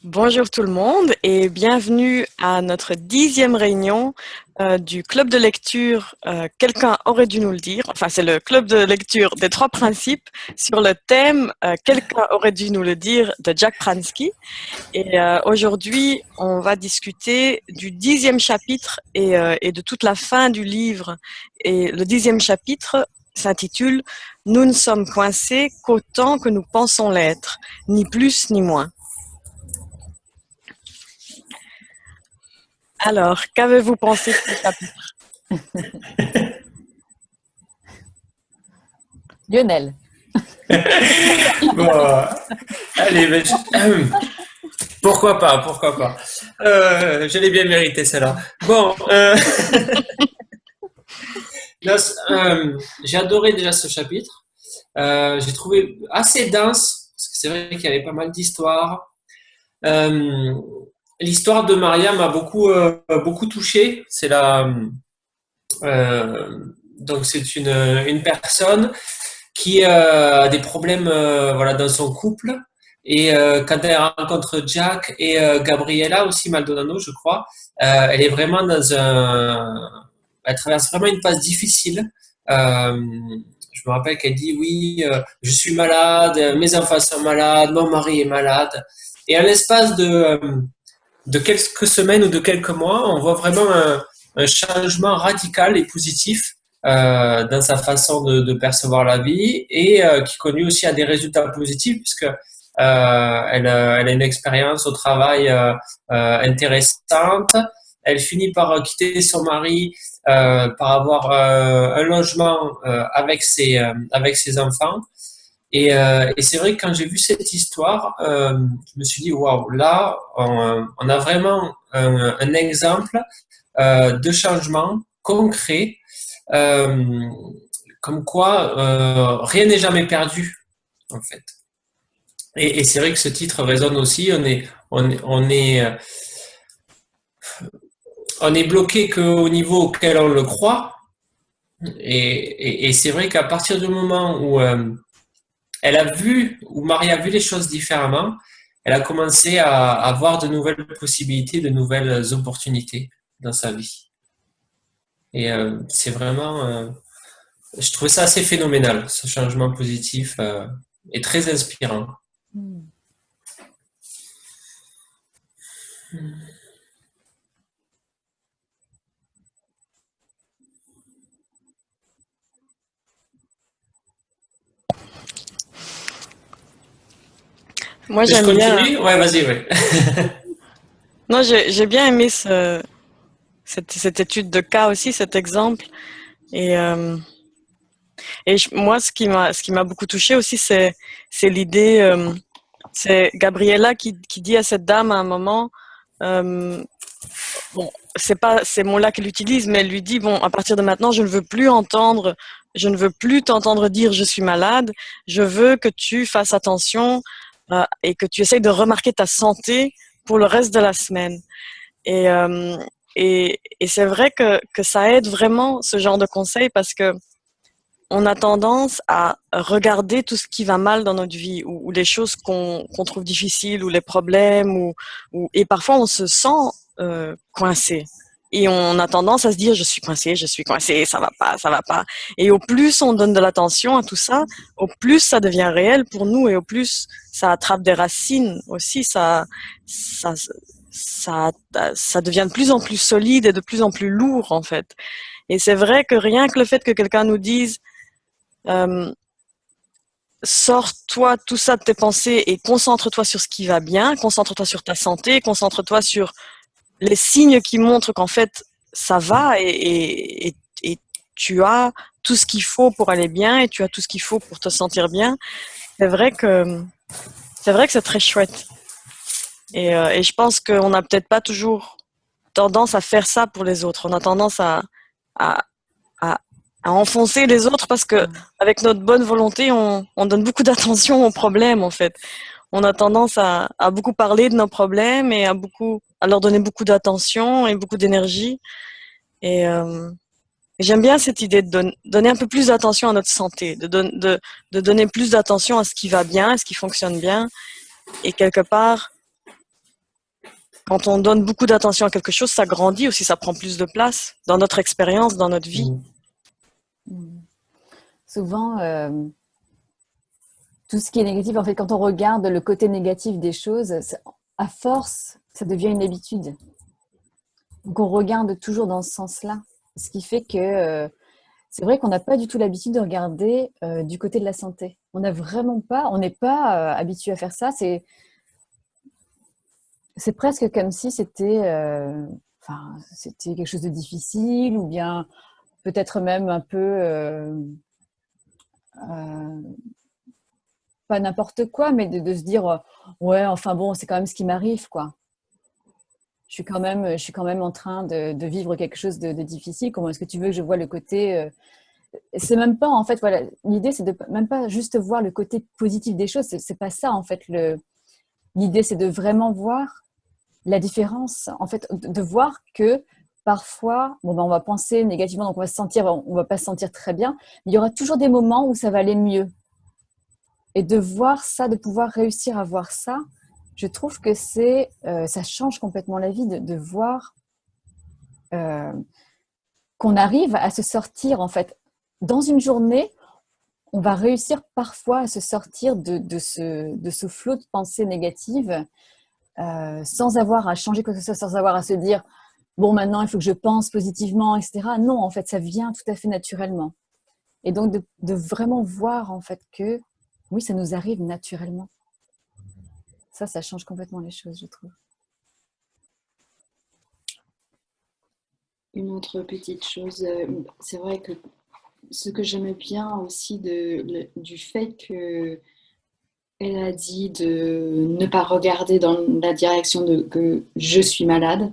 Bonjour tout le monde et bienvenue à notre 10e réunion du club de lecture Quelqu'un aurait dû nous le dire. Enfin, c'est le club de lecture des 3 principes sur le thème Quelqu'un aurait dû nous le dire de Jack Pransky. Et aujourd'hui, on va discuter du 10e chapitre et de toute la fin du livre. Et le 10e chapitre s'intitule « Nous ne sommes coincés qu'autant que nous pensons l'être, ni plus ni moins ». Alors, qu'avez-vous pensé de ce chapitre? Lionel. Bon, allez, pourquoi pas, pourquoi pas. Je l'ai bien mérité celle-là. Bon, là, j'ai adoré déjà ce chapitre. J'ai trouvé assez dense, parce que c'est vrai qu'il y avait pas mal d'histoires. Euh, L'histoire de Maria m'a beaucoup touché. Donc c'est une personne qui a des problèmes voilà, dans son couple. Et quand elle rencontre Jack et Gabriella aussi, Maldonado, je crois, elle est vraiment elle traverse vraiment une phase difficile. Je me rappelle qu'elle dit oui, je suis malade, mes enfants sont malades, mon mari est malade. Et à l'espace de quelques semaines ou de quelques mois, on voit vraiment un changement radical et positif dans sa façon de percevoir la vie et qui conduit aussi à des résultats positifs puisque elle a une expérience au travail intéressante. Elle finit par quitter son mari, par avoir un logement avec ses enfants. Et c'est vrai que quand j'ai vu cette histoire, je me suis dit, waouh, là, on a vraiment un exemple de changement concret, euh, comme quoi rien n'est jamais perdu, en fait. Et c'est vrai que ce titre résonne aussi. On est bloqué qu'au niveau auquel on le croit. Et c'est vrai qu'à partir du moment où où Marie a vu les choses différemment, elle a commencé à avoir de nouvelles possibilités, de nouvelles opportunités dans sa vie. Et c'est vraiment, je trouve ça assez phénoménal, ce changement positif et très inspirant. Moi, Je j'aime bien. continue? Ouais, vas-y, ouais. Non, j'ai bien aimé cette étude de cas aussi, cet exemple. Et, moi, ce qui m'a beaucoup touchée aussi, c'est l'idée. C'est Gabriella qui dit à cette dame à un moment. Bon, c'est pas ces mots-là qu'elle utilise, mais elle lui dit bon, à partir de maintenant, je ne veux plus t'entendre dire je suis malade. Je veux que tu fasses attention et que tu essayes de remarquer ta santé pour le reste de la semaine. Et et c'est vrai que ça aide vraiment ce genre de conseils parce que on a tendance à regarder tout ce qui va mal dans notre vie ou les choses qu'on trouve difficiles ou les problèmes et parfois on se sent coincé. Et on a tendance à se dire je suis coincé, ça va pas. Et au plus on donne de l'attention à tout ça, au plus ça devient réel pour nous et au plus ça attrape des racines aussi, ça, ça, ça devient de plus en plus solide et de plus en plus lourd en fait. Et c'est vrai que rien que le fait que quelqu'un nous dise euh, sors-toi tout ça de tes pensées et concentre-toi sur ce qui va bien, concentre-toi sur ta santé, concentre-toi sur les signes qui montrent qu'en fait ça va et tu as tout ce qu'il faut pour aller bien et tu as tout ce qu'il faut pour te sentir bien. C'est vrai que c'est très chouette. Et je pense qu'on n'a peut-être pas toujours tendance à faire ça pour les autres. On a tendance à, à, à enfoncer les autres parce que avec notre bonne volonté, on donne beaucoup d'attention aux problèmes en fait. On a tendance à beaucoup parler de nos problèmes et à leur donner beaucoup d'attention et beaucoup d'énergie. Et j'aime bien cette idée de donner un peu plus d'attention à notre santé, de donner plus d'attention à ce qui va bien, à ce qui fonctionne bien. Et quelque part, Quand on donne beaucoup d'attention à quelque chose, ça grandit aussi, ça prend plus de place dans notre expérience, dans notre vie. Souvent, tout ce qui est négatif, en fait, quand on regarde le côté négatif des choses, à force, ça devient une habitude. Donc, on regarde toujours dans ce sens-là. Ce qui fait que c'est vrai qu'on n'a pas du tout l'habitude de regarder du côté de la santé. On n'a vraiment pas, on n'est pas habitué à faire ça. C'est presque comme si c'était quelque chose de difficile ou bien peut-être même un peu pas n'importe quoi, mais de se dire ouais, enfin bon, c'est quand même ce qui m'arrive, quoi. Je suis quand même en train de vivre quelque chose de difficile. Comment est-ce que tu veux que je vois le côté c'est même pas, en fait, voilà, l'idée, c'est de même pas juste voir le côté positif des choses. C'est pas ça, en fait. L'idée, c'est de vraiment voir la différence, en fait, de voir que parfois, bon, ben, on va penser négativement, donc on va pas se sentir très bien, mais il y aura toujours des moments où ça va aller mieux. Et de voir ça, de pouvoir réussir à voir ça, je trouve que ça change complètement la vie de voir qu'on arrive à se sortir, en fait, dans une journée, on va réussir parfois à se sortir de ce flot de pensées négatives sans avoir à changer quoi que ce soit, sans avoir à se dire bon, maintenant il faut que je pense positivement, etc. Non, en fait, ça vient tout à fait naturellement. Et donc de vraiment voir en fait que oui, ça nous arrive naturellement. Ça change complètement les choses, je trouve. Une autre petite chose, c'est vrai que ce que j'aimais bien aussi du fait que elle a dit de ne pas regarder dans la direction de que je suis malade.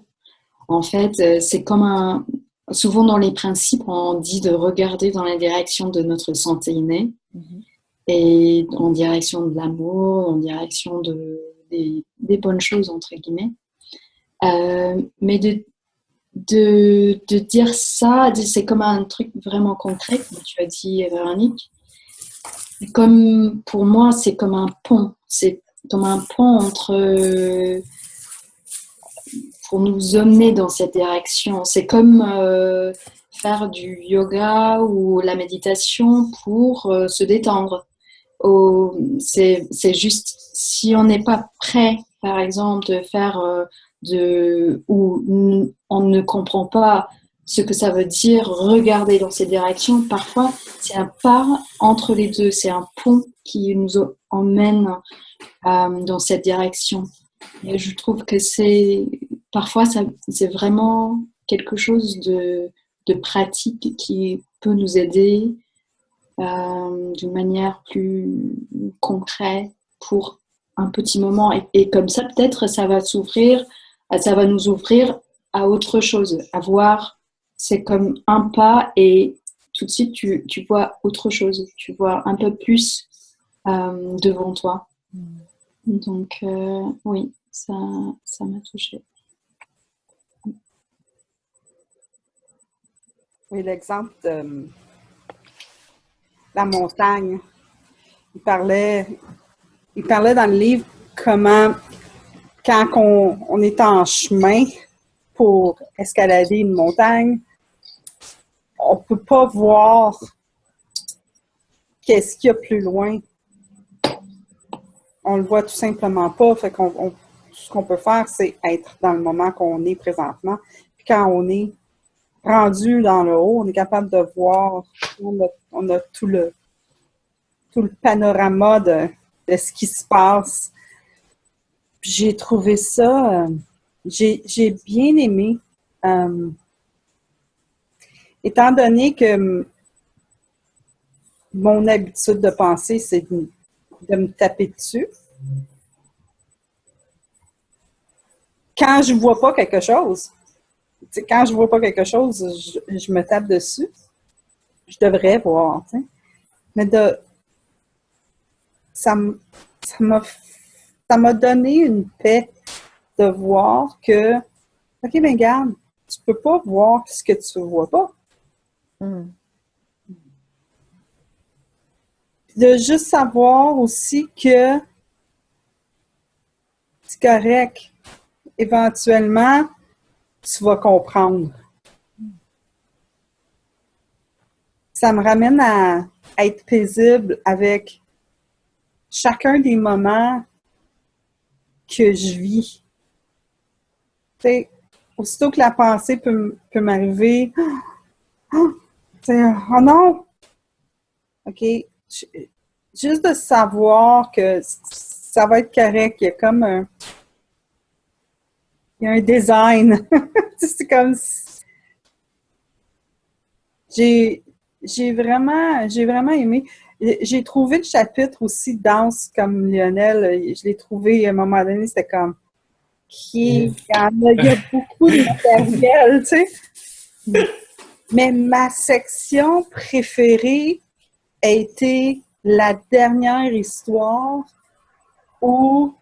En fait, c'est comme souvent dans les principes, on dit de regarder dans la direction de notre santé innée et en direction de l'amour, en direction des bonnes choses, entre guillemets. Mais de dire ça, c'est comme un truc vraiment concret, comme tu as dit, Véronique. Comme pour moi, c'est comme un pont. C'est comme un pont pour nous emmener dans cette direction. C'est comme faire du yoga ou la méditation pour se détendre. C'est juste si on n'est pas prêt, par exemple, de faire ou on ne comprend pas ce que ça veut dire regarder dans ces directions, parfois c'est un pas entre les deux, c'est un pont qui nous emmène dans cette direction. Et je trouve que parfois c'est vraiment quelque chose de pratique qui peut nous aider d'une manière plus concrète pour un petit moment. Et comme ça, peut-être, ça va nous ouvrir à autre chose, à voir, c'est comme un pas et tout de suite, tu vois autre chose, tu vois un peu plus devant toi. Donc, oui, ça m'a touchée. Oui, l'exemple de la montagne. Il parlait dans le livre comment, quand on est en chemin pour escalader une montagne, on ne peut pas voir qu'est-ce qu'il y a plus loin. On le voit tout simplement pas. Fait ce qu'on peut faire, c'est être dans le moment qu'on est présentement. Puis quand on est rendu dans le haut, on est capable de voir, on a tout le panorama de ce qui se passe. J'ai trouvé ça, j'ai bien aimé, étant donné que mon habitude de penser, c'est de me taper dessus. Quand je vois pas quelque chose, je me tape dessus. Je devrais voir, t'sais. Mais ça m'a donné une paix de voir que, OK, ben regarde, tu peux pas voir ce que tu vois pas. De juste savoir aussi que c'est correct. éventuellement, tu vas comprendre. Ça me ramène à être paisible avec chacun des moments que je vis. Tu sais, aussitôt que la pensée peut m'arriver, oh non! OK. Juste de savoir que ça va être correct. Il y a comme il y a un design. C'est comme j'ai vraiment aimé. J'ai trouvé le chapitre aussi dense comme Lionel. Je l'ai trouvé à un moment donné, c'était comme il y a beaucoup de matériel, tu sais. Mais ma section préférée a été la dernière histoire où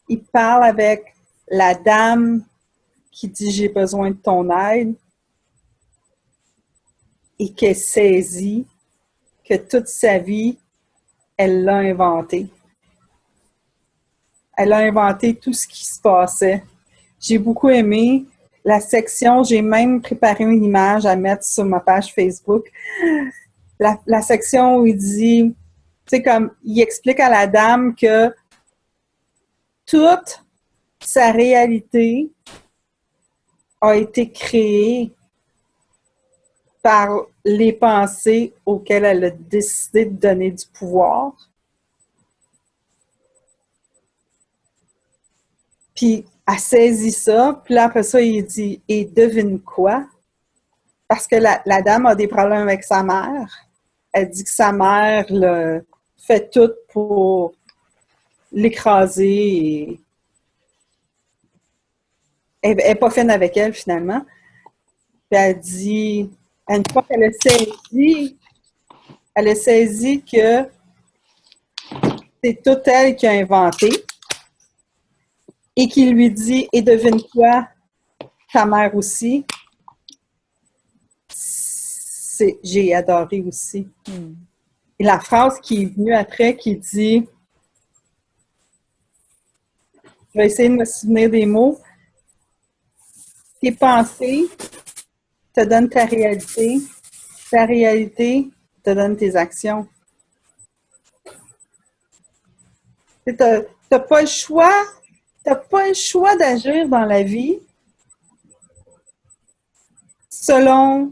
il parle avec la dame qui dit j'ai besoin de ton aide et qu'elle saisit que toute sa vie, elle l'a inventé. Elle a inventé tout ce qui se passait. J'ai beaucoup aimé la section, j'ai même préparé une image à mettre sur ma page Facebook. La section où il dit, tu sais, comme, il explique à la dame que toute sa réalité a été créée par les pensées auxquelles elle a décidé de donner du pouvoir. Puis, elle saisit ça, puis là, après ça, il dit « Et devine quoi? » Parce que la dame a des problèmes avec sa mère. Elle dit que sa mère fait tout pour l'écraser et elle n'est pas fine avec elle, finalement. Puis elle dit, une fois qu'elle a saisi que c'est tout elle qui a inventé et qui lui dit, et devine quoi, ta mère aussi. J'ai adoré aussi. Et la phrase qui est venue après qui dit, je vais essayer de me souvenir des mots, tes pensées te donnent ta réalité te donne tes actions. Tu n'as pas le choix, d'agir dans la vie selon,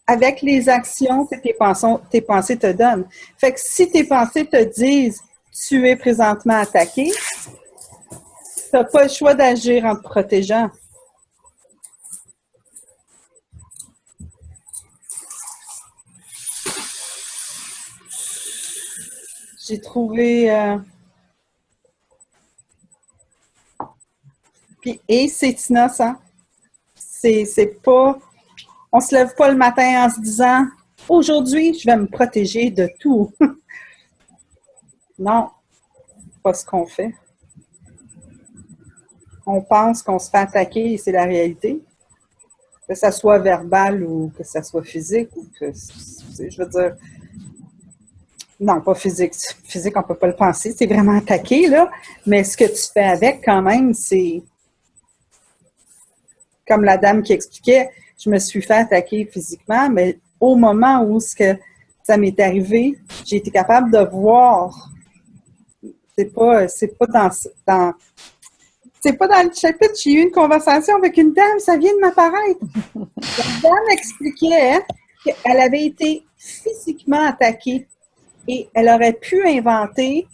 avec les actions que tes pensées te donnent. Fait que si tes pensées te disent tu es présentement attaqué, tu n'as pas le choix d'agir en te protégeant. J'ai trouvé... et c'est innocent. C'est pas... On se lève pas le matin en se disant « Aujourd'hui, je vais me protéger de tout. » Non, pas ce qu'on fait. On pense qu'on se fait attaquer et c'est la réalité. Que ça soit verbal ou que ça soit physique. Ou que, je veux dire... Non, pas physique. Physique, on ne peut pas le penser. C'est vraiment attaqué, là. Mais ce que tu fais avec, quand même, c'est... Comme la dame qui expliquait, je me suis fait attaquer physiquement, mais au moment où ça m'est arrivé, j'ai été capable de voir. C'est pas dans le chapitre. J'ai eu une conversation avec une dame, ça vient de m'apparaître. La dame expliquait qu'elle avait été physiquement attaquée et elle aurait pu inventer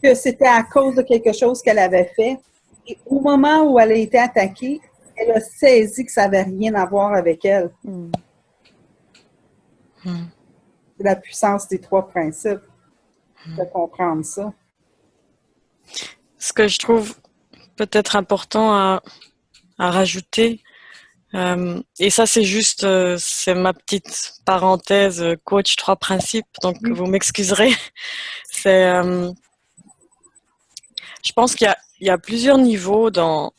que c'était à cause de quelque chose qu'elle avait fait. Et au moment où elle a été attaquée, elle a saisi que ça n'avait rien à voir avec elle. C'est la puissance des 3 principes de comprendre ça. Ce que je trouve peut-être important à rajouter, et ça c'est juste, c'est ma petite parenthèse coach 3 principes, donc vous m'excuserez. C'est, je pense qu'il y a plusieurs niveaux dans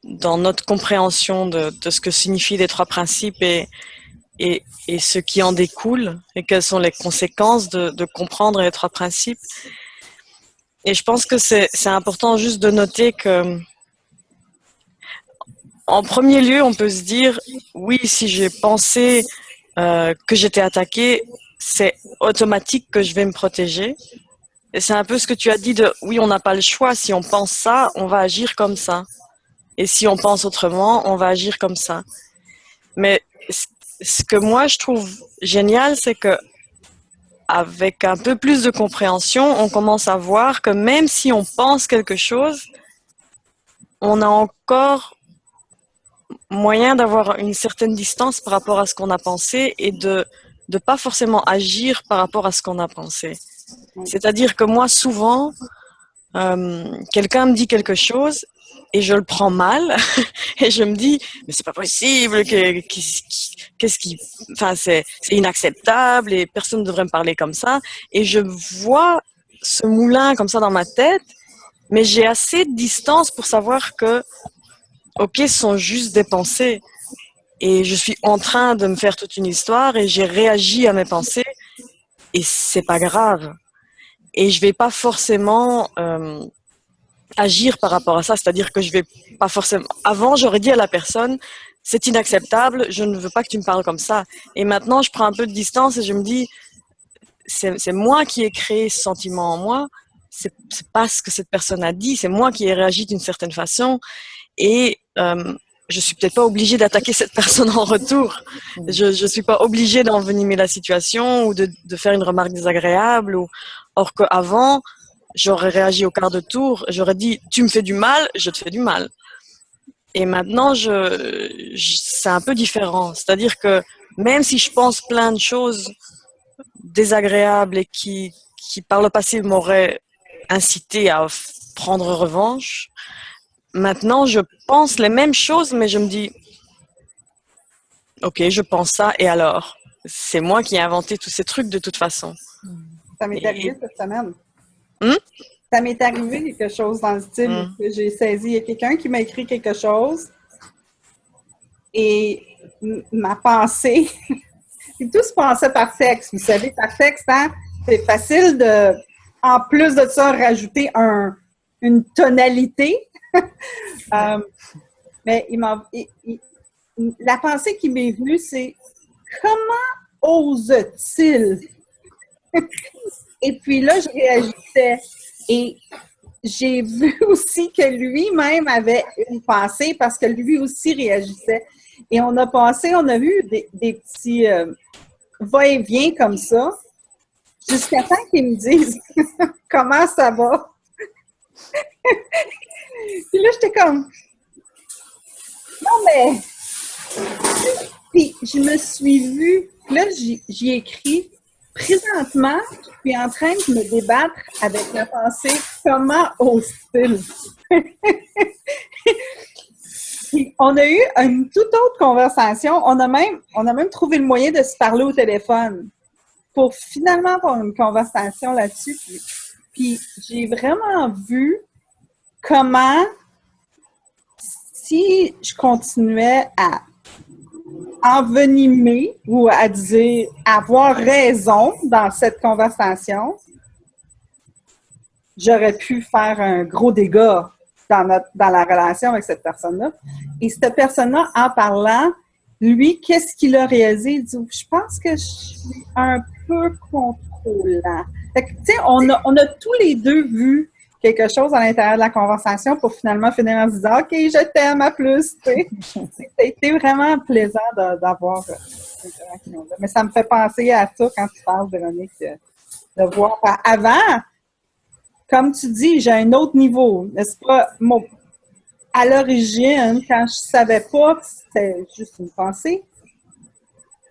notre compréhension de ce que signifient les 3 principes et ce qui en découle et quelles sont les conséquences de comprendre les 3 principes. Et je pense que c'est important juste de noter que, en premier lieu, on peut se dire, oui, si j'ai pensé que j'étais attaquée, c'est automatique que je vais me protéger. Et c'est un peu ce que tu as dit de, oui, on n'a pas le choix. Si on pense ça, on va agir comme ça. Et si on pense autrement, on va agir comme ça. Mais ce que moi je trouve génial, c'est que avec un peu plus de compréhension, on commence à voir que même si on pense quelque chose, on a encore moyen d'avoir une certaine distance par rapport à ce qu'on a pensé et de pas forcément agir par rapport à ce qu'on a pensé. C'est-à-dire que moi, souvent, quelqu'un me dit quelque chose et je le prends mal et je me dis mais c'est pas possible qu'est-ce qui enfin c'est inacceptable et personne ne devrait me parler comme ça et je vois ce moulin comme ça dans ma tête mais j'ai assez de distance pour savoir que ok ce sont juste des pensées et je suis en train de me faire toute une histoire et j'ai réagi à mes pensées et c'est pas grave et je vais pas forcément agir par rapport à ça, c'est-à-dire que je vais pas forcément. Avant, j'aurais dit à la personne, c'est inacceptable, je ne veux pas que tu me parles comme ça. Et maintenant, je prends un peu de distance et je me dis, c'est moi qui ai créé ce sentiment en moi. C'est pas ce que cette personne a dit, c'est moi qui ai réagi d'une certaine façon. Et je suis peut-être pas obligée d'attaquer cette personne en retour. Je suis pas obligée d'envenimer la situation ou de faire une remarque désagréable. Or qu'avant, j'aurais réagi au quart de tour, j'aurais dit tu me fais du mal, je te fais du mal. Et maintenant, c'est un peu différent. C'est-à-dire que même si je pense plein de choses désagréables et qui par le passé m'auraient incité à prendre revanche, maintenant je pense les mêmes choses, mais je me dis ok, je pense ça et alors? C'est moi qui ai inventé tous ces trucs de toute façon. Ça m'est arrivé cette semaine. Hum? Ça m'est arrivé quelque chose dans le style que j'ai saisi. Il y a quelqu'un qui m'a écrit quelque chose et ma pensée, puis tout se passait par texte. Vous savez, par texte, hein, c'est facile de, en plus de ça, rajouter une tonalité. Mais la pensée qui m'est venue, c'est comment ose-t-il? Et puis là, je réagissais. Et j'ai vu aussi que lui-même avait une pensée parce que lui aussi réagissait. Et on a vu des petits va-et-vient comme ça, jusqu'à temps qu'ils me disent comment ça va. Puis là, j'étais comme, non mais, puis je me suis vue, là, j'y écrit, présentement, je suis en train de me débattre avec la pensée comment ose-t-il? On a eu une toute autre conversation. On a même trouvé le moyen de se parler au téléphone pour finalement avoir une conversation là-dessus. Puis j'ai vraiment vu comment, si je continuais à envenimer ou à dire avoir raison dans cette conversation, j'aurais pu faire un gros dégât dans la relation avec cette personne-là. Et cette personne-là, en parlant, lui, qu'est-ce qu'il a réalisé? Il dit, je pense que je suis un peu contrôlant. Fait que, tu sais, on a tous les deux vu quelque chose à l'intérieur de la conversation pour finalement finir en se disant, OK, je t'aime à plus, tu sais. C'était vraiment plaisant d'avoir cette interaction-là. Mais ça me fait penser à ça quand tu parles, Véronique, de voir. Avant, comme tu dis, j'ai un autre niveau, n'est-ce pas? À l'origine, quand je savais pas que c'était juste une pensée,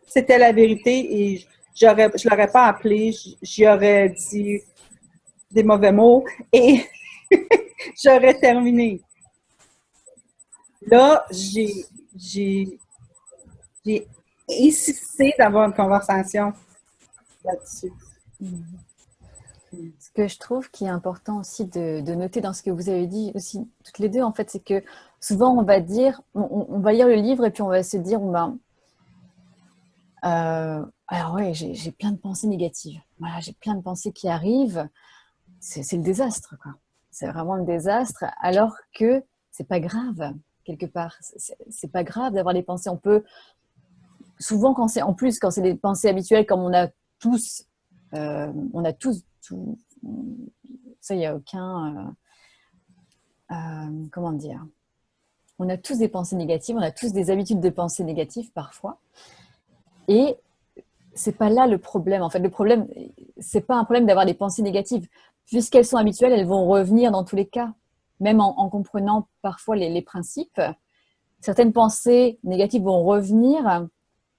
c'était la vérité et je l'aurais pas appelé, j'y aurais dit des mauvais mots et j'aurais terminé. Là, j'ai insisté d'avoir une conversation là-dessus. Ce que je trouve qui est important aussi de noter dans ce que vous avez dit aussi toutes les deux, en fait, c'est que souvent on va dire, on va lire le livre et puis on va se dire, alors ouais, j'ai plein de pensées négatives. Voilà, j'ai plein de pensées qui arrivent. c'est le désastre, quoi. C'est vraiment le désastre, alors que c'est pas grave, quelque part. C'est pas grave d'avoir des pensées. On peut, souvent, quand c'est des pensées habituelles, comme on a tous tout, ça, il n'y a aucun, comment dire, on a tous des pensées négatives, on a tous des habitudes de pensées négatives parfois, et c'est pas là le problème. En fait, le problème, c'est pas un problème d'avoir des pensées négatives. Puisqu'elles sont habituelles, elles vont revenir dans tous les cas. Même en comprenant parfois les principes, certaines pensées négatives vont revenir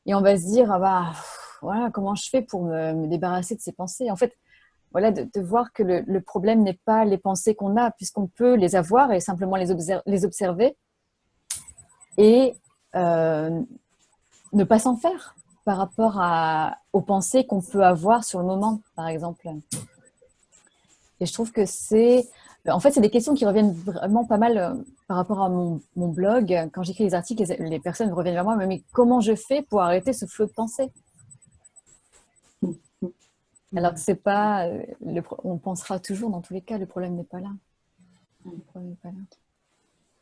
et on va se dire, ah bah, voilà, comment je fais pour me débarrasser de ces pensées? En fait, voilà, de voir que le problème n'est pas les pensées qu'on a, puisqu'on peut les avoir et simplement les observer et ne pas s'en faire par rapport aux pensées qu'on peut avoir sur le moment, par exemple. Et je trouve que en fait, c'est des questions qui reviennent vraiment pas mal par rapport à mon blog. Quand j'écris les articles, les personnes reviennent vers moi, mais comment je fais pour arrêter ce flot de pensée? Alors que c'est pas, on pensera toujours dans tous les cas, le problème n'est pas là. Le problème n'est pas là.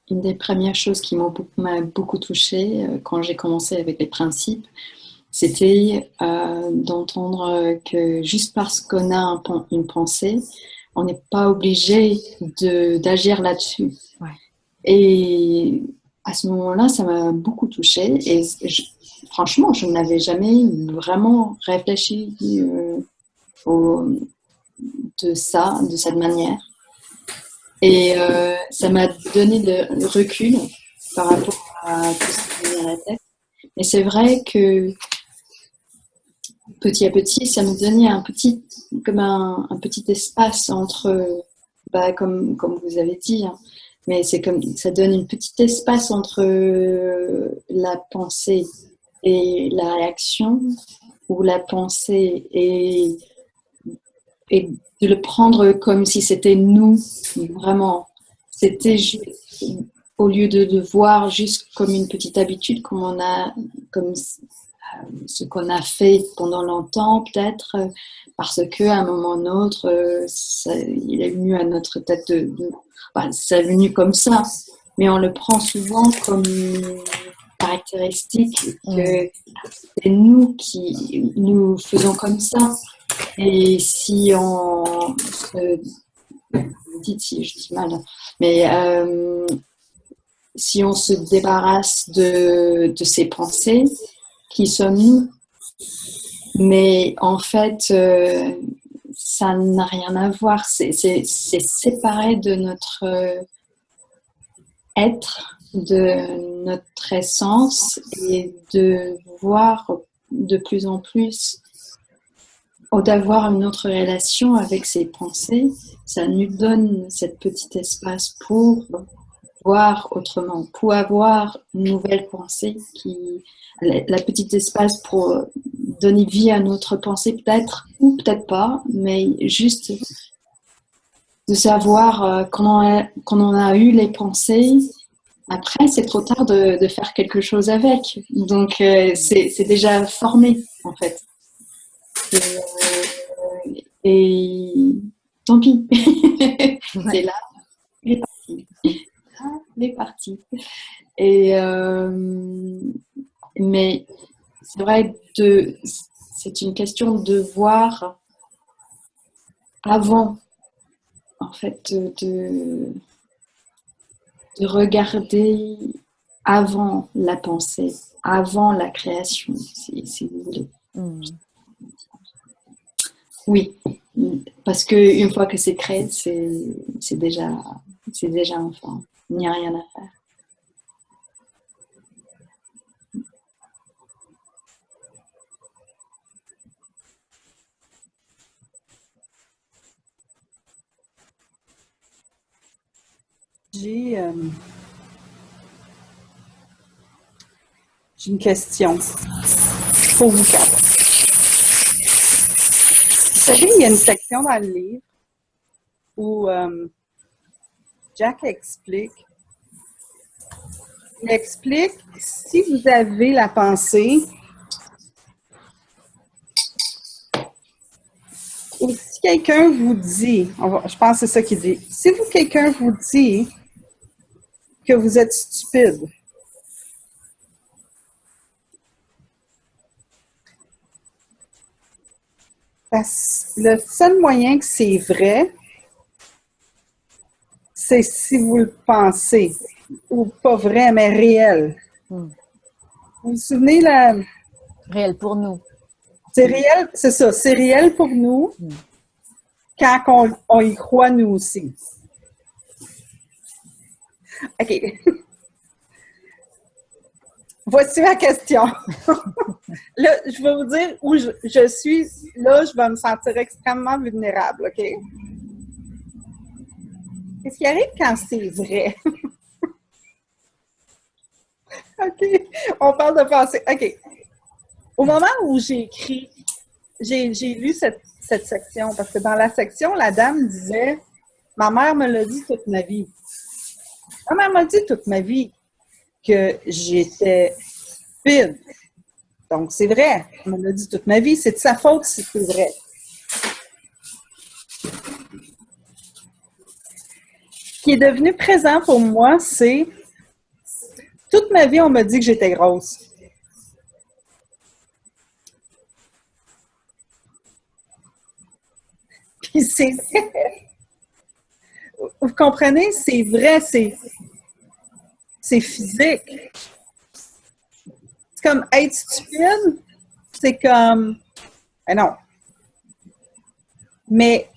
Une des premières choses qui m'a beaucoup touchée quand j'ai commencé avec les principes, c'était d'entendre que juste parce qu'on a une pensée, on n'est pas obligé d'agir là-dessus. Ouais. Et à ce moment-là, ça m'a beaucoup touchée. Et franchement, je n'avais jamais vraiment réfléchi de cette manière. Et ça m'a donné le recul par rapport à tout ce qui me vient à la tête. Et c'est vrai que petit à petit, ça me donnait un petit espace entre, comme vous avez dit, hein, mais c'est comme ça donne un petit espace entre la pensée et la réaction, ou la pensée et de le prendre comme si c'était nous, vraiment. C'était au lieu de voir juste comme une petite habitude, comme ce qu'on a fait pendant longtemps, peut-être, parce qu'à un moment ou un autre, il est venu à notre tête ça est venu comme ça, mais on le prend souvent comme une caractéristique que c'est nous qui nous faisons comme ça. Et si on si je dis mal, mais si on se débarrasse de ces pensées, qui sommes-nous? Mais en fait, ça n'a rien à voir. C'est séparé de notre être, de notre essence, et de voir de plus en plus, ou d'avoir une autre relation avec ses pensées, ça nous donne cet petit espace pour voir autrement, pour avoir une nouvelle pensée, la petite espace pour donner vie à notre pensée, peut-être, ou peut-être pas, mais juste de savoir quand on a eu les pensées, après c'est trop tard de faire quelque chose avec. Donc c'est déjà formé en fait. Et tant pis, c'est là, il est parti. Il est parti. Et mais c'est vrai, c'est une question de voir avant, en fait, de regarder avant la pensée, avant la création, si vous voulez. Oui, parce qu'une fois que c'est créé, c'est déjà enfin, il n'y a rien à faire. J'ai une question pour vous quatre. Vous savez, il y a une section dans le livre où Jack explique si vous avez la pensée et si Si quelqu'un vous dit, je pense que c'est ça qu'il dit, si quelqu'un vous dit que vous êtes stupide, parce que le seul moyen que c'est vrai, c'est si vous le pensez, ou pas vrai, mais réel. Vous vous souvenez, Réel pour nous. c'est réel, c'est ça, c'est réel pour nous quand on y croit nous aussi. OK. Voici ma question. Là, je vais vous dire où je suis. Là, je vais me sentir extrêmement vulnérable, OK? Qu'est-ce qui arrive quand c'est vrai? OK. On parle de pensée. OK. Au moment où j'ai écrit, j'ai lu cette section, parce que dans la section, la dame disait « Ma mère me l'a dit toute ma vie. » Ma mère m'a dit toute ma vie que j'étais stupide. Donc, c'est vrai. Elle me l'a dit toute ma vie. C'est de sa faute si c'est vrai. Ce qui est devenu présent pour moi, c'est toute ma vie, on m'a dit que j'étais grosse. Puis c'est vrai. Vous comprenez? C'est vrai, c'est physique. C'est comme être stupide, c'est comme... Ben non. Mais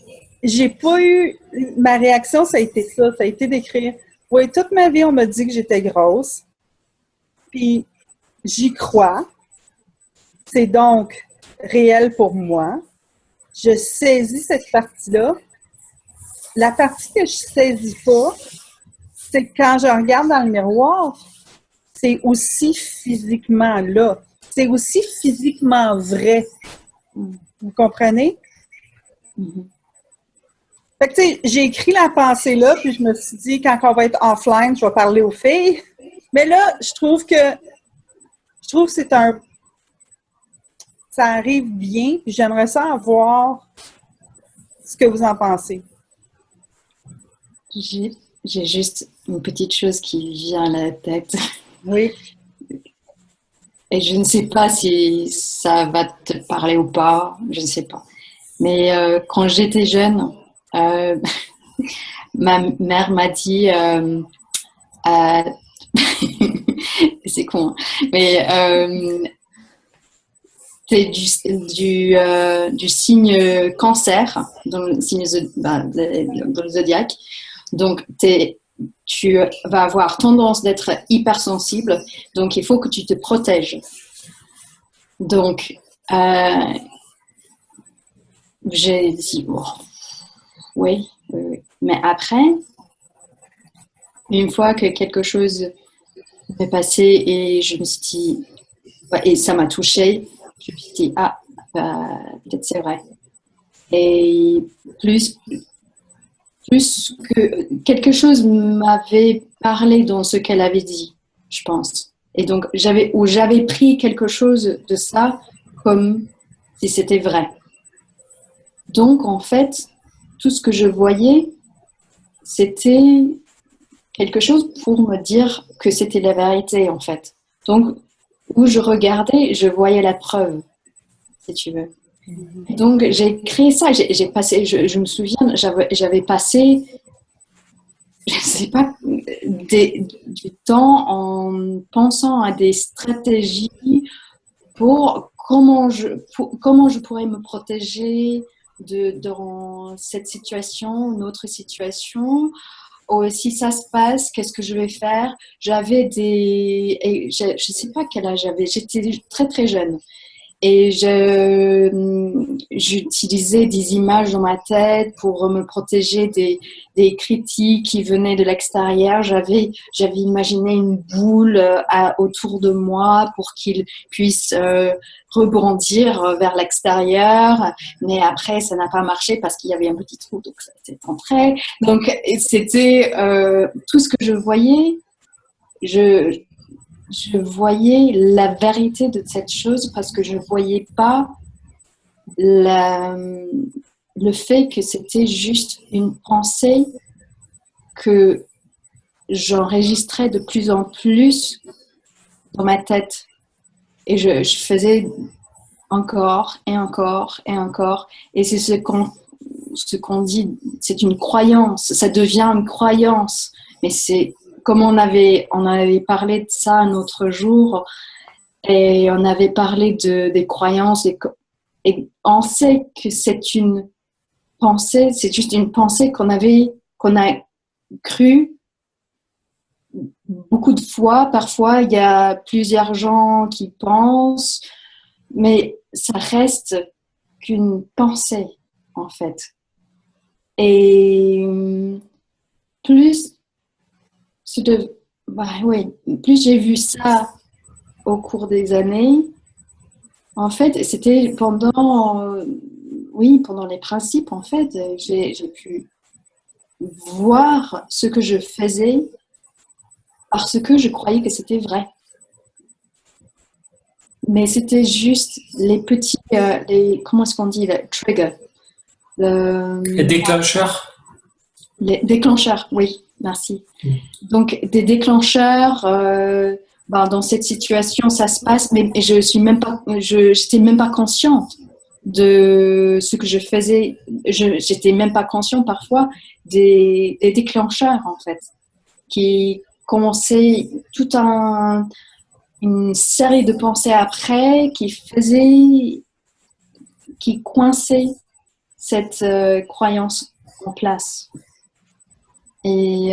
j'ai pas eu... Ma réaction, ça a été ça. Ça a été d'écrire, oui, toute ma vie, on m'a dit que j'étais grosse. Puis j'y crois. C'est donc réel pour moi. Je saisis cette partie-là. La partie que je saisis pas, c'est que quand je regarde dans le miroir, c'est aussi physiquement là. C'est aussi physiquement vrai. Vous comprenez? Mhm. Fait que, tu sais, j'ai écrit la pensée là, puis je me suis dit, quand on va être offline, je vais parler aux filles. Mais là, je trouve que c'est ça arrive bien, puis j'aimerais ça avoir ce que vous en pensez. J'ai juste une petite chose qui vient à la tête. Oui. Et je ne sais pas si ça va te parler ou pas, je ne sais pas. Mais quand j'étais jeune, ma mère m'a dit, c'est con, hein, mais t'es du signe cancer, dans le signe dans le zodiaque. Donc, tu vas avoir tendance d'être hypersensible, donc il faut que tu te protèges. Donc, j'ai dit, oh, oui. Mais après, une fois que quelque chose m'est passé et je me suis dit, et ça m'a touchée, je me suis dit, ah, peut-être c'est vrai. Et plus que quelque chose m'avait parlé dans ce qu'elle avait dit, je pense. Et donc, j'avais pris quelque chose de ça comme si c'était vrai. Donc, en fait, tout ce que je voyais, c'était quelque chose pour me dire que c'était la vérité, en fait. Donc, où je regardais, je voyais la preuve, si tu veux. Donc, j'ai créé ça. J'ai passé, je me souviens, j'avais passé, je ne sais pas, du temps en pensant à des stratégies pour comment je pourrais me protéger dans cette situation, une autre situation. Si ça se passe, qu'est-ce que je vais faire? J'avais je ne sais pas quel âge j'avais, j'étais très très jeune. Et j'utilisais des images dans ma tête pour me protéger des critiques qui venaient de l'extérieur. J'avais imaginé une boule autour de moi pour qu'il puisse rebondir vers l'extérieur. Mais après, ça n'a pas marché parce qu'il y avait un petit trou, donc ça s'est entré. Donc, c'était tout ce que je voyais. Je voyais la vérité de cette chose parce que je ne voyais pas le fait que c'était juste une pensée que j'enregistrais de plus en plus dans ma tête. Et je faisais encore et encore et encore. Et c'est ce qu'on dit, c'est une croyance. Ça devient une croyance. Mais c'est comme on avait parlé de ça un autre jour, et on avait parlé des croyances, et on sait que c'est une pensée, c'est juste une pensée qu'on a cru beaucoup de fois. Parfois, il y a plusieurs gens qui pensent, mais ça reste qu'une pensée, en fait. Et plus plus j'ai vu ça au cours des années, en fait, c'était pendant les principes, en fait, j'ai pu voir ce que je faisais parce que je croyais que c'était vrai. Mais c'était juste les petits, comment est-ce qu'on dit, le trigger. Les déclencheurs. Les déclencheurs, oui, merci. Donc, des déclencheurs, dans cette situation, ça se passe, mais j'étais même pas consciente de ce que je faisais. J'étais même pas consciente parfois des déclencheurs, en fait, qui commençaient une série de pensées après qui coinçaient cette croyance en place. Et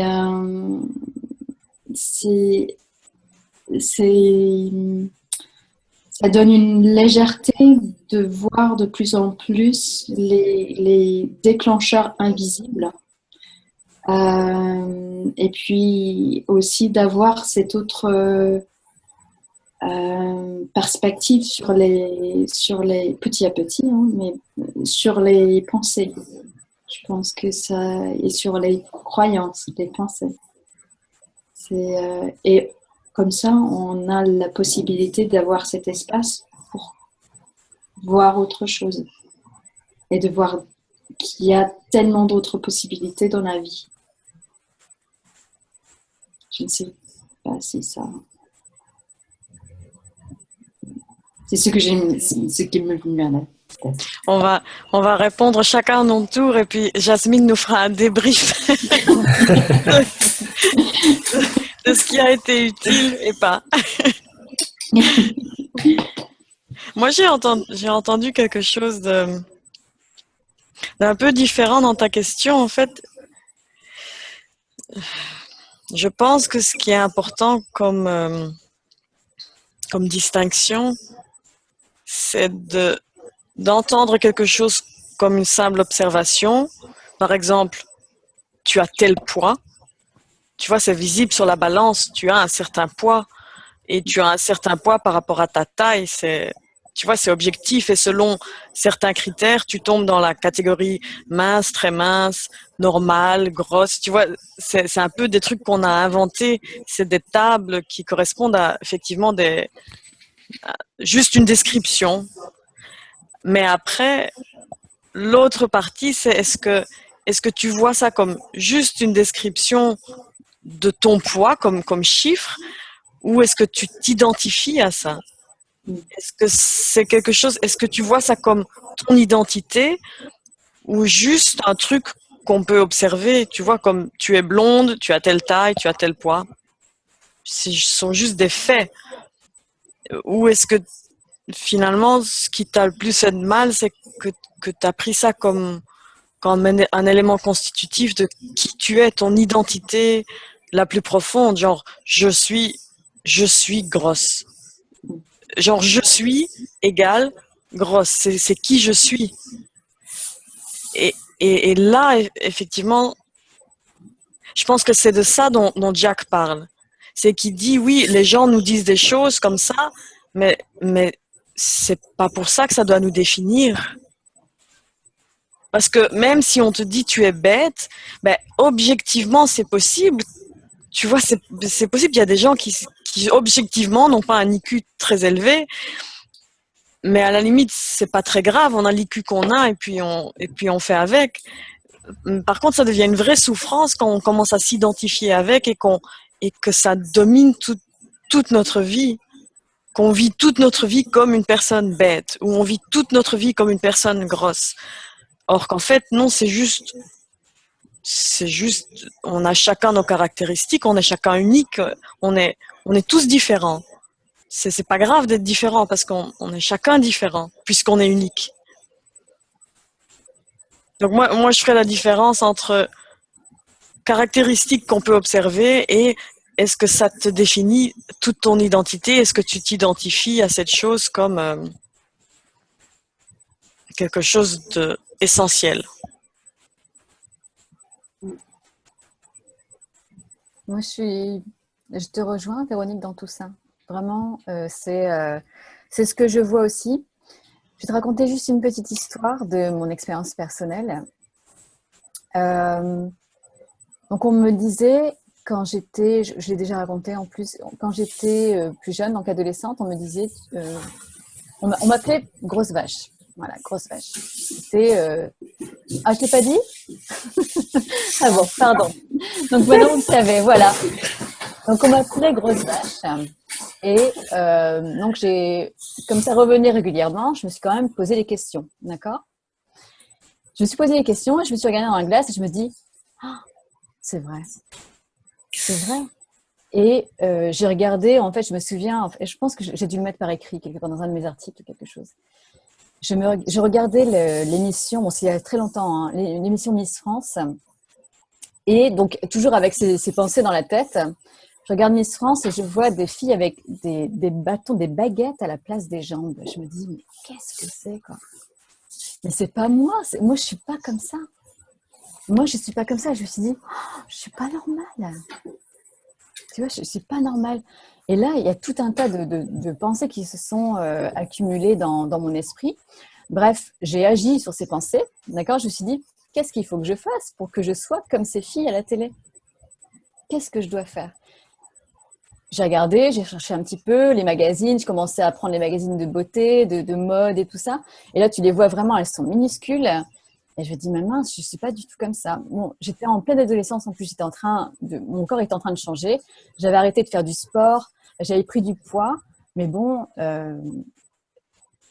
ça donne une légèreté de voir de plus en plus les déclencheurs invisibles. Et puis aussi d'avoir cette autre perspective sur les petit à petit, mais sur les pensées. Je pense que ça est sur les croyances, les pensées. Et comme ça, on a la possibilité d'avoir cet espace pour voir autre chose et de voir qu'il y a tellement d'autres possibilités dans la vie. Je ne sais pas si ça... C'est ce qui me vient. On va répondre chacun à notre tour et puis Jasmine nous fera un débrief de ce qui a été utile et pas. Moi, j'ai entendu quelque chose d'un peu différent dans ta question. En fait, je pense que ce qui est important comme distinction, c'est d'entendre quelque chose comme une simple observation. Par exemple, tu as tel poids. Tu vois, c'est visible sur la balance. Tu as un certain poids et tu as un certain poids par rapport à ta taille. Tu vois, c'est objectif et selon certains critères, tu tombes dans la catégorie mince, très mince, normale, grosse. Tu vois, c'est un peu des trucs qu'on a inventés. C'est des tables qui correspondent à effectivement juste une description. Mais après, l'autre partie, c'est est-ce que tu vois ça comme juste une description de ton poids comme chiffre ou est-ce que tu t'identifies à ça? Est-ce que c'est quelque chose, est-ce que tu vois ça comme ton identité ou juste un truc qu'on peut observer, tu vois, comme tu es blonde, tu as telle taille, tu as tel poids? Ce sont juste des faits. Ou est-ce que finalement, ce qui t'a le plus fait de mal, c'est que tu as pris ça comme un élément constitutif de qui tu es, ton identité la plus profonde, genre je suis grosse. Genre je suis égale grosse, c'est qui je suis. Et là, effectivement, je pense que c'est de ça dont Jack parle. C'est qu'il dit, oui, les gens nous disent des choses comme ça, mais c'est pas pour ça que ça doit nous définir. Parce que même si on te dit tu es bête, ben, objectivement, c'est possible. Tu vois, c'est possible. Il y a des gens qui objectivement n'ont pas un IQ très élevé, Mais à la limite, c'est pas très grave. On a l'IQ qu'on a et puis on fait avec. Par contre, ça devient une vraie souffrance quand on commence à s'identifier avec et que ça domine toute notre vie. Qu'on vit toute notre vie comme une personne bête ou on vit toute notre vie comme une personne grosse. Or qu'en fait, non, c'est juste, on a chacun nos caractéristiques, on est chacun unique, on est tous différents. C'est pas grave d'être différent parce qu'on est chacun différent puisqu'on est unique. Donc moi, je ferais la différence entre caractéristiques qu'on peut observer et est-ce que ça te définit toute ton identité? Est-ce que tu t'identifies à cette chose comme quelque chose d'essentiel? Moi, je te rejoins, Véronique, dans tout ça. Vraiment, c'est ce que je vois aussi. Je vais te raconter juste une petite histoire de mon expérience personnelle. Donc, on me disait, quand j'étais, je l'ai déjà raconté en plus, quand j'étais plus jeune, donc adolescente, on me disait, on m'appelait grosse vache. Voilà, grosse vache. C'était. Ah, je t'ai pas dit? Ah bon, pardon. Donc maintenant, vous le savez, voilà. Donc, on m'appelait grosse vache. Et donc, comme ça revenait régulièrement, je me suis quand même posé des questions. D'accord? Je me suis posé des questions et je me suis regardée dans la glace et je me dis, ah, c'est vrai. C'est vrai. Et j'ai regardé, en fait, je me souviens, et je pense que j'ai dû le mettre par écrit quelque part dans un de mes articles, quelque chose. Je regardais l'émission, bon, c'est il y a très longtemps, hein, l'émission Miss France. Et donc, toujours avec ces pensées dans la tête, je regarde Miss France et je vois des filles avec des bâtons, des baguettes à la place des jambes. Je me dis, mais qu'est-ce que c'est, quoi? Mais c'est pas moi. Moi, je suis pas comme ça. Moi, je suis pas comme ça. Je me suis dit, oh, je suis pas normale. Tu vois, je suis pas normale. Et là, il y a tout un tas de pensées qui se sont accumulées dans mon esprit. Bref, j'ai agi sur ces pensées. D'accord? Je me suis dit, qu'est-ce qu'il faut que je fasse pour que je sois comme ces filles à la télé? Qu'est-ce que je dois faire? J'ai regardé, j'ai cherché un petit peu les magazines. Je commençais à prendre les magazines de beauté, de mode et tout ça. Et là, tu les vois vraiment, elles sont minuscules. Et je me dis, mais mince, je ne suis pas du tout comme ça. Bon, j'étais en pleine adolescence en plus. Mon corps était en train de changer. J'avais arrêté de faire du sport. J'avais pris du poids. Mais bon,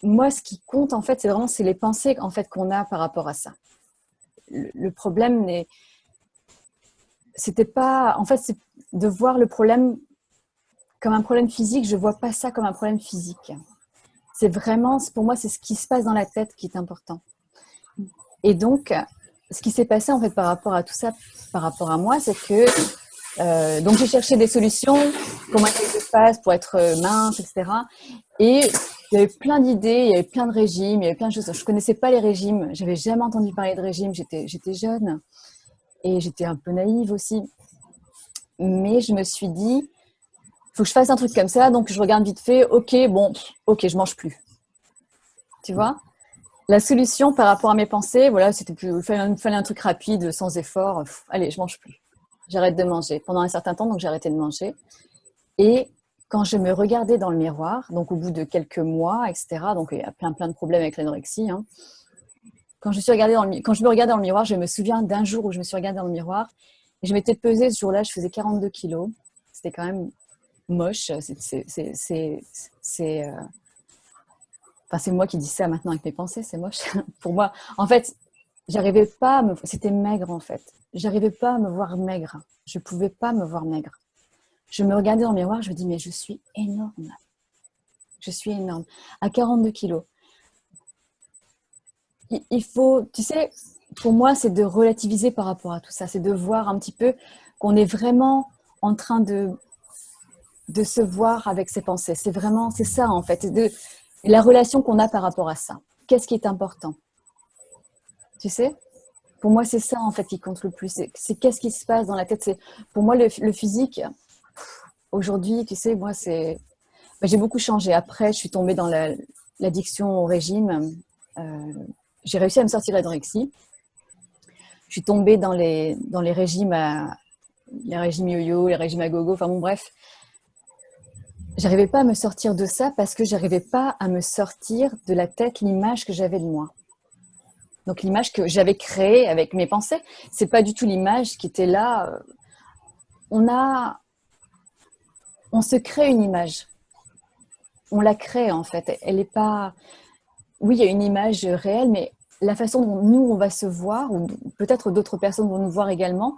moi, ce qui compte, en fait, c'est les pensées en fait, qu'on a par rapport à ça. Le problème c'était pas, en fait, c'est de voir le problème comme un problème physique. Je vois pas ça comme un problème physique. C'est vraiment, pour moi, c'est ce qui se passe dans la tête qui est important. Et donc, ce qui s'est passé en fait par rapport à tout ça, par rapport à moi, c'est que donc j'ai cherché des solutions, comment est-ce que je fasse pour être mince, etc. Et il y avait plein d'idées, il y avait plein de régimes, il y avait plein de choses. Je connaissais pas les régimes, j'avais jamais entendu parler de régime. J'étais jeune et j'étais un peu naïve aussi. Mais je me suis dit, faut que je fasse un truc comme ça. Donc je regarde vite fait, ok, je mange plus. Tu vois? La solution par rapport à mes pensées, voilà, il fallait un truc rapide, sans effort. Allez, je mange plus. J'arrête de manger. Pendant un certain temps, donc j'ai arrêté de manger. Et quand je me regardais dans le miroir, donc au bout de quelques mois, etc., donc il y a plein de problèmes avec l'anorexie. Hein. Quand je me regardais dans le miroir, je me souviens d'un jour où je me suis regardée dans le miroir et je m'étais pesée ce jour-là, je faisais 42 kilos. C'était quand même moche. C'est moi qui dis ça maintenant avec mes pensées, c'est moche. Pour moi, en fait, j'arrivais pas C'était maigre, en fait. J'arrivais pas à me voir maigre. Je pouvais pas me voir maigre. Je me regardais dans le miroir, je me dis, mais je suis énorme. Je suis énorme. À 42 kilos. Il faut, tu sais, pour moi, c'est de relativiser par rapport à tout ça. C'est de voir un petit peu qu'on est vraiment en train de se voir avec ses pensées. C'est ça, en fait. La relation qu'on a par rapport à ça. Qu'est-ce qui est important? Tu sais? Pour moi, c'est ça, en fait, qui compte le plus. C'est qu'est-ce qui se passe dans la tête. Pour moi, le physique, aujourd'hui, tu sais, moi, j'ai beaucoup changé. Après, je suis tombée dans l'addiction au régime. J'ai réussi à me sortir de l'anorexie. Je suis tombée dans les régimes les régimes yo-yo, les régimes à gogo, enfin bon, bref. j'arrivais pas à me sortir de ça parce que j'arrivais pas à me sortir de la tête l'image que j'avais de moi. Donc l'image que j'avais créée avec mes pensées, c'est pas du tout l'image qui était là. On se crée une image. On la crée en fait. Elle est pas. Oui, il y a une image réelle, mais la façon dont nous on va se voir, ou peut-être d'autres personnes vont nous voir également,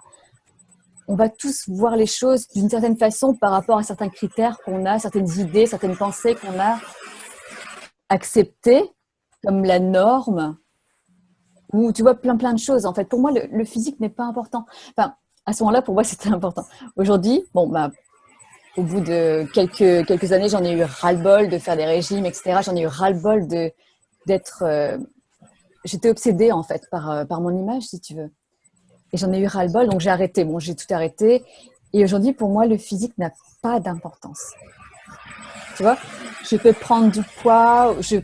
on va tous voir les choses d'une certaine façon par rapport à certains critères qu'on a, certaines idées, certaines pensées qu'on a acceptées comme la norme, ou tu vois plein de choses. En fait, pour moi, le physique n'est pas important. Enfin, à ce moment-là, pour moi, c'était important. Aujourd'hui, bon, bah, au bout de quelques années, j'en ai eu ras-le-bol de faire des régimes, etc. J'en ai eu ras-le-bol d'être... j'étais obsédée, en fait, par mon image, si tu veux. Et j'en ai eu ras-le-bol, donc j'ai arrêté. Bon, j'ai tout arrêté. Et aujourd'hui, pour moi, le physique n'a pas d'importance. Tu vois, je peux prendre du poids, je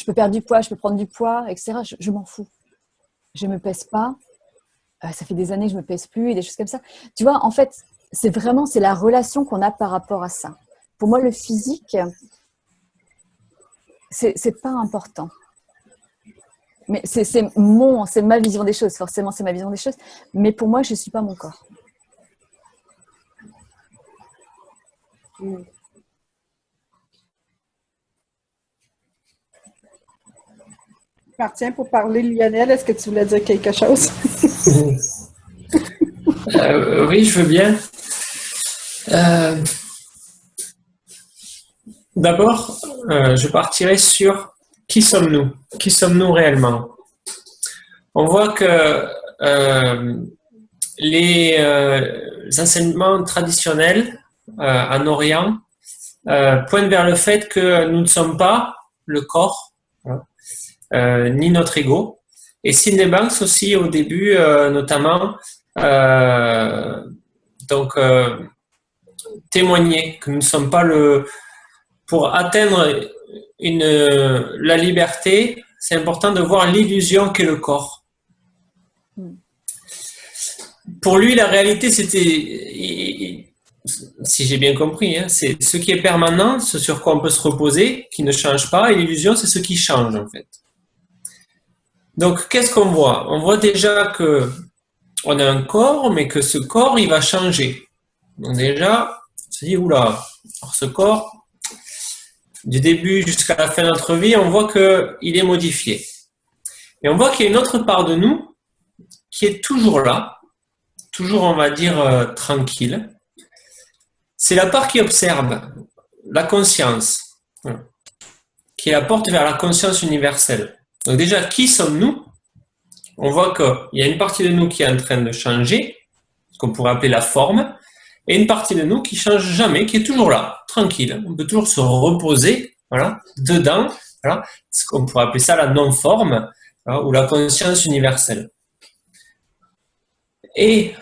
peux perdre du poids, je peux prendre du poids, etc. Je m'en fous. Je me pèse pas. Ça fait des années que je me pèse plus et des choses comme ça. Tu vois, en fait, c'est la relation qu'on a par rapport à ça. Pour moi, le physique, c'est pas important. Mais c'est ma vision des choses. Forcément, c'est ma vision des choses. Mais pour moi, je suis pas mon corps. Martien, pour parler, Lionel, est-ce que tu voulais dire quelque chose? Oui, je veux bien. D'abord, je partirai sur qui sommes-nous? Qui sommes-nous réellement? On voit que les enseignements traditionnels en Orient pointent vers le fait que nous ne sommes pas le corps, ni notre ego. Et Sydney Banks aussi au début, notamment, témoigner que nous ne sommes pas pour atteindre la liberté, c'est important de voir l'illusion qu'est le corps. Pour lui, la réalité, c'était, si j'ai bien compris, c'est ce qui est permanent, ce sur quoi on peut se reposer, qui ne change pas, et l'illusion, c'est ce qui change, en fait. Donc, qu'est-ce qu'on voit? On voit déjà que on a un corps, mais que ce corps, il va changer. Donc déjà, on se dit, oula, alors ce corps, du début jusqu'à la fin de notre vie, on voit qu'il est modifié. Et on voit qu'il y a une autre part de nous qui est toujours là, toujours, on va dire, tranquille. C'est la part qui observe, la conscience, qui est la porte vers la conscience universelle. Donc déjà, qui sommes-nous? On voit qu'il y a une partie de nous qui est en train de changer, ce qu'on pourrait appeler la forme, et une partie de nous qui change jamais, qui est toujours là, tranquille. On peut toujours se reposer, voilà, dedans, voilà, ce qu'on pourrait appeler ça la non-forme, voilà, ou la conscience universelle. Et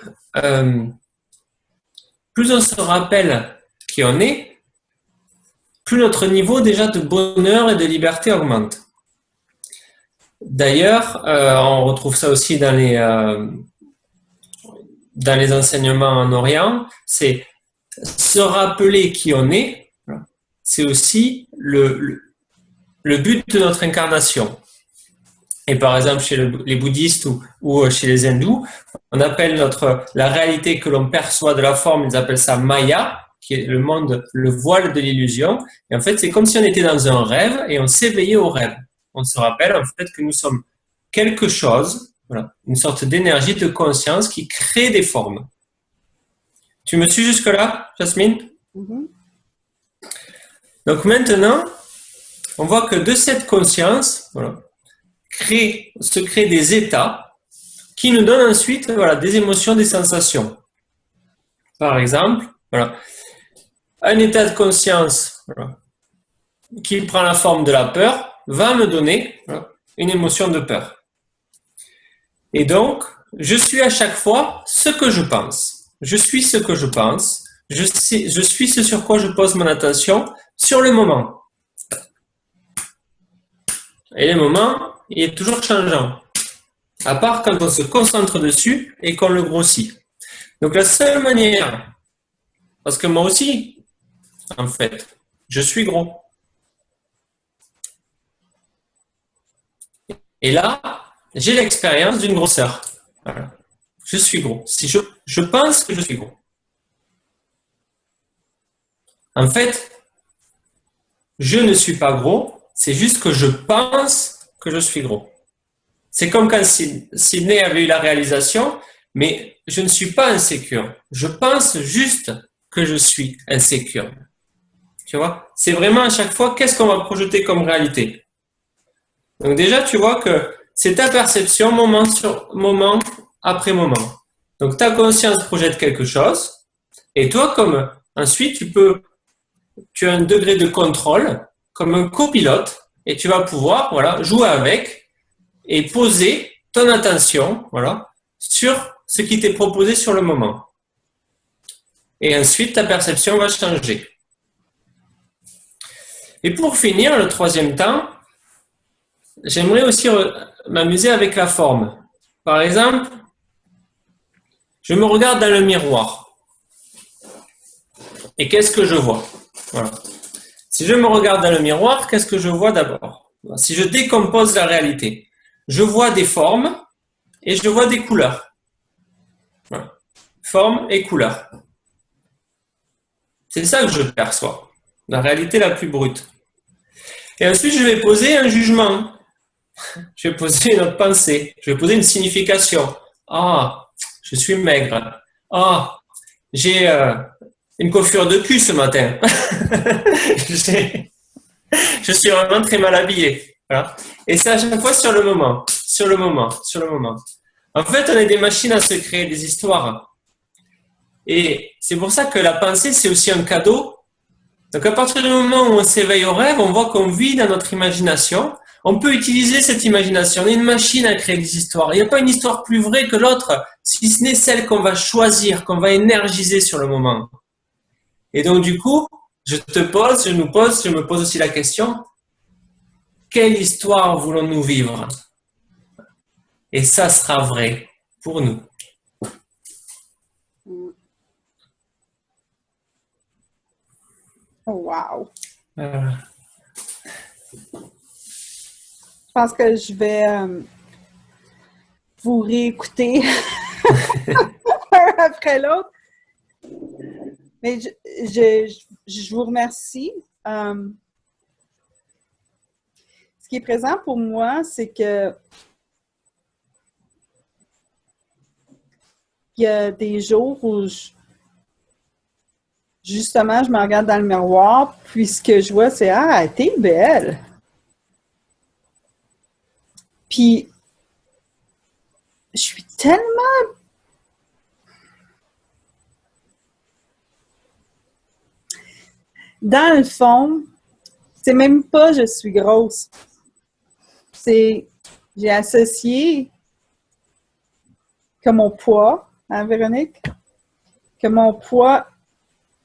plus on se rappelle qui on est, plus notre niveau déjà de bonheur et de liberté augmente. D'ailleurs, on retrouve ça aussi dans les enseignements en Orient, c'est se rappeler qui on est, c'est aussi le but de notre incarnation. Et par exemple, chez les bouddhistes ou chez les hindous, on appelle la réalité que l'on perçoit de la forme, ils appellent ça Maya, qui est le monde, le voile de l'illusion. Et en fait, c'est comme si on était dans un rêve et on s'éveillait au rêve. On se rappelle en fait que nous sommes quelque chose, voilà, une sorte d'énergie de conscience qui crée des formes. Tu me suis jusque-là, Jasmine? Donc maintenant, on voit que de cette conscience, voilà, se créent des états qui nous donnent ensuite, voilà, des émotions, des sensations. Par exemple, voilà, un état de conscience, voilà, qui prend la forme de la peur va me donner, voilà, une émotion de peur. Et donc, je suis à chaque fois ce que je pense. Je suis ce que je pense. Je suis ce sur quoi je pose mon attention sur le moment. Et le moment, il est toujours changeant. À part quand on se concentre dessus et qu'on le grossit. Donc la seule manière Parce que moi aussi, en fait, je suis gros. Et là, j'ai l'expérience d'une grosseur. Voilà. Je suis gros. Si je pense que je suis gros. En fait, je ne suis pas gros, c'est juste que je pense que je suis gros. C'est comme quand Sydney avait eu la réalisation, mais je ne suis pas insécure. Je pense juste que je suis insécure. Tu vois? C'est vraiment à chaque fois, qu'est-ce qu'on va projeter comme réalité? Donc déjà, tu vois que c'est ta perception moment sur moment après moment. Donc ta conscience projette quelque chose, et toi, comme ensuite, tu as un degré de contrôle, comme un copilote, et tu vas pouvoir, voilà, jouer avec et poser ton attention, voilà, sur ce qui t'est proposé sur le moment. Et ensuite, ta perception va changer. Et pour finir, le troisième temps, j'aimerais aussi m'amuser avec la forme. Par exemple, je me regarde dans le miroir. Et qu'est-ce que je vois? Voilà. Si je me regarde dans le miroir, qu'est-ce que je vois d'abord? Si je décompose la réalité, je vois des formes et je vois des couleurs. Voilà. Forme et couleur. C'est ça que je perçois, la réalité la plus brute. Et ensuite, je vais poser un jugement. Je vais poser une autre pensée. Je vais poser une signification. Ah, je suis maigre. Ah, j'ai une coiffure de cul ce matin. Je suis vraiment très mal habillé. Voilà. Et c'est à chaque fois sur le moment, sur le moment, sur le moment. En fait, on est des machines à se créer des histoires. Et c'est pour ça que la pensée, c'est aussi un cadeau. Donc, à partir du moment où on s'éveille au rêve, on voit qu'on vit dans notre imagination. On peut utiliser cette imagination. On est une machine à créer des histoires. Il n'y a pas une histoire plus vraie que l'autre, si ce n'est celle qu'on va choisir, qu'on va énergiser sur le moment. Et donc, du coup, je me pose aussi la question, quelle histoire voulons-nous vivre? Et ça sera vrai pour nous. Oh, wow. Euh, Je pense que je vais vous réécouter un après l'autre. Mais je vous remercie. Ce qui est présent pour moi, c'est que il y a des jours où justement, je me regarde dans le miroir, puis ce que je vois, c'est « Ah, t'es belle! » Puis, je suis tellement... Dans le fond, c'est même pas « je suis grosse ». C'est... J'ai associé que mon poids, hein, Véronique? Que mon poids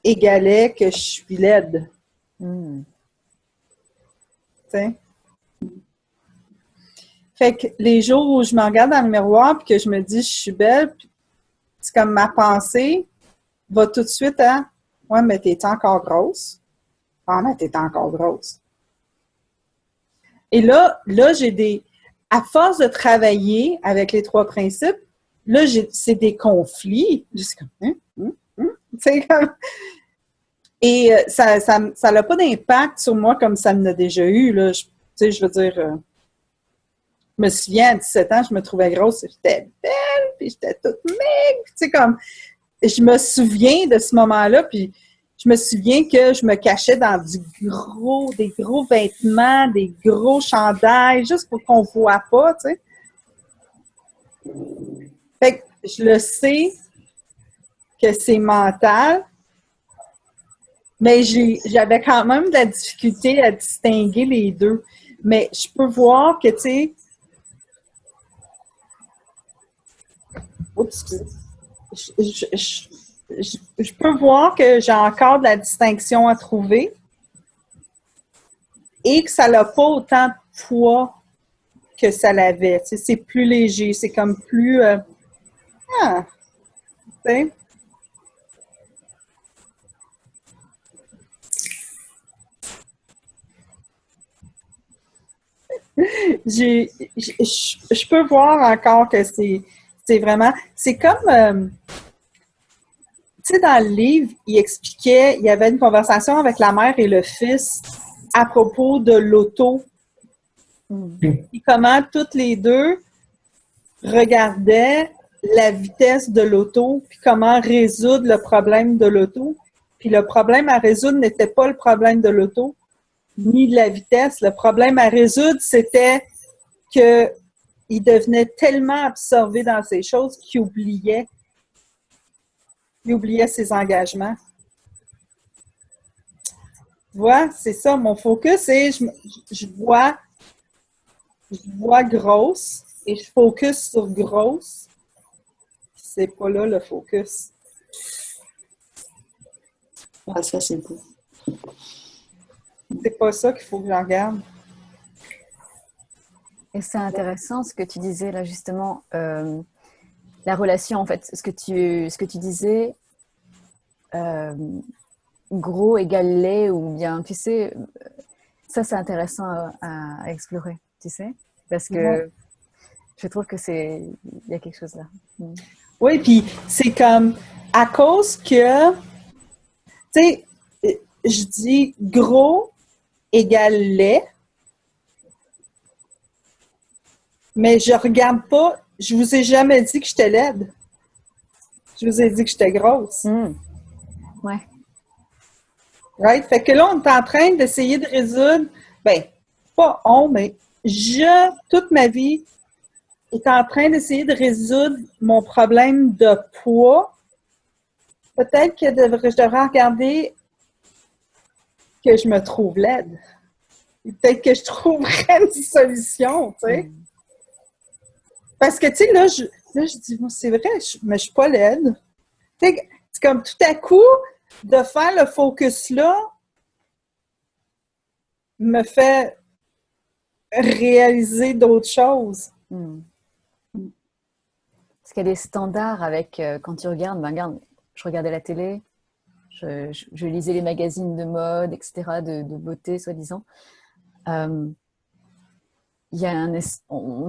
égalait que je suis laide. Tu sais? Fait que les jours où je me regarde dans le miroir et que je me dis je suis belle, c'est comme ma pensée va tout de suite à ouais, mais t'es encore grosse? Ah, mais t'es encore grosse. Et là j'ai des. À force de travailler avec les trois principes, là, c'est des conflits. C'est comme, C'est comme. Et ça n'a pas d'impact sur moi comme ça en a déjà eu. Là. Je veux dire, je me souviens, à 17 ans, je me trouvais grosse, j'étais belle, puis j'étais toute maigre. Tu sais, comme, je me souviens de ce moment-là, puis je me souviens que je me cachais dans des gros vêtements, des gros chandails, juste pour qu'on ne voit pas, tu sais. Fait que je le sais que c'est mental, mais j'avais quand même de la difficulté à distinguer les deux. Mais je peux voir que, tu sais, oups, je peux voir que j'ai encore de la distinction à trouver et que ça n'a pas autant de poids que ça l'avait. Tu sais, c'est plus léger, c'est comme plus... tu sais. Je peux voir encore que c'est vraiment... C'est comme... tu sais, dans le livre, il expliquait, il y avait une conversation avec la mère et le fils à propos de l'auto. Et comment toutes les deux regardaient la vitesse de l'auto, puis comment résoudre le problème de l'auto. Puis le problème à résoudre n'était pas le problème de l'auto, ni de la vitesse. Le problème à résoudre, c'était qu'il devenait tellement absorbé dans ces choses qu'il oubliait ses engagements. Tu vois, c'est ça, mon focus, c'est je vois grosse et je focus sur grosse. C'est pas là le focus. Ah, ça, c'est beau. C'est pas ça qu'il faut que je regarde. Et c'est intéressant ce que tu disais là justement, la relation en fait, ce que tu disais, gros égale laid ou bien, tu sais, ça c'est intéressant à explorer, tu sais, parce que je trouve que il y a quelque chose là. Oui, puis c'est comme, à cause que, tu sais, je dis gros égale laid, mais je regarde pas, je vous ai jamais dit que j'étais laide. Je vous ai dit que j'étais grosse. Ouais. Right? Fait que là, on est en train d'essayer de résoudre, ben, pas on, mais toute ma vie, est en train d'essayer de résoudre mon problème de poids. Peut-être que je devrais regarder que je me trouve laide. Peut-être que je trouverais une solution, tu sais. Parce que, tu sais, là, je dis, bon, c'est vrai, mais je suis pas laide. Tu sais, c'est comme tout à coup, de faire le focus-là me fait réaliser d'autres choses. Parce qu'il y a des standards avec, quand tu regardes, ben regarde, je regardais la télé, je lisais les magazines de mode, etc., de beauté, soi-disant. On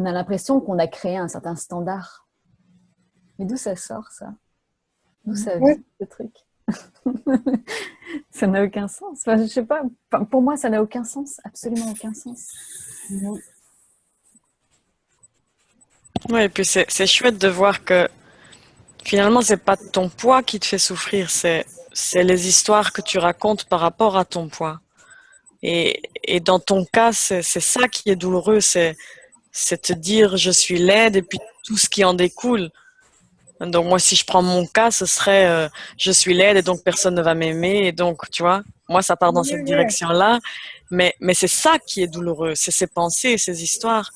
a l'impression qu'on a créé un certain standard. Mais d'où ça sort, ça? D'où ça vient, ce truc? Ça n'a aucun sens. Enfin, je sais pas. Enfin, pour moi, ça n'a aucun sens. Absolument aucun sens. Oui, et puis c'est chouette de voir que finalement, c'est pas ton poids qui te fait souffrir, c'est les histoires que tu racontes par rapport à ton poids. Et dans ton cas, c'est ça qui est douloureux, c'est te dire je suis laide et puis tout ce qui en découle. Donc moi, si je prends mon cas, ce serait je suis laide et donc personne ne va m'aimer et donc tu vois, moi ça part dans cette direction-là. Mais c'est ça qui est douloureux, c'est ces pensées, ces histoires.